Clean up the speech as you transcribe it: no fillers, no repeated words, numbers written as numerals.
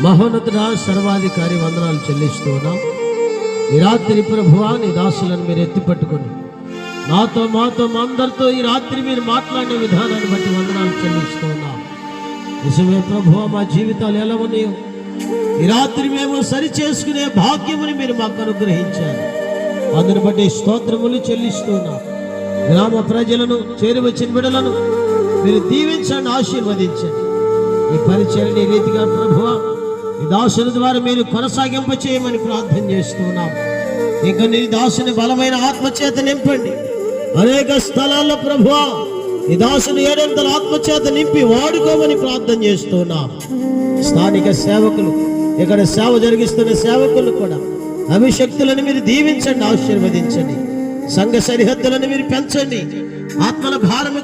మహోన్నతుడా, సర్వాధికారి వందనాలు చెల్లిస్తూ ఉన్నాం. ఈ రాత్రి ప్రభువా, నీ దాసులను మీరు ఎత్తి పట్టుకొని మాతో మా అందరితో ఈ రాత్రి మీరు మాట్లాడిన విధానాన్ని బట్టి వందనాలు చెల్లిస్తూ ఉన్నాం. నిజమే ప్రభువా, మా జీవితాలు ఎలా ఉన్నాయో ఈ రాత్రి మేము సరి చేసుకునే భాగ్యముని మీరు మాకు అనుగ్రహించారు. అందుని బట్టి స్తోత్రములు చెల్లిస్తూ ఉన్నాం. గ్రామ ప్రజలను, చేరువచ్చిన బిడ్డలను మీరు దీవించండి, ఆశీర్వదించండి. ఈ పరిచర్ని రీతిగా ప్రభువా, ఈ దాసుని ద్వారా మీరు కొనసాగింప చేయమని ప్రార్థన చేస్తున్నాం. ఇంకా నీ దాసుని బలమైన ఆత్మచేత నింపండి. అనేక స్థలాల్లో ప్రభువా, ఈ దాసుని 700 ఆత్మచేత నింపి వాడుకోమని ప్రార్థన చేస్తున్నాం. స్థానిక సేవకులు, ఇక్కడ సేవ జరిగిస్తున్న సేవకులు కూడా అభిషక్తులను మీరు దీవించండి, ఆశీర్వదించండి. సంఘ సరిహద్దులను మీరు పెంచండి. ఆత్మల భారము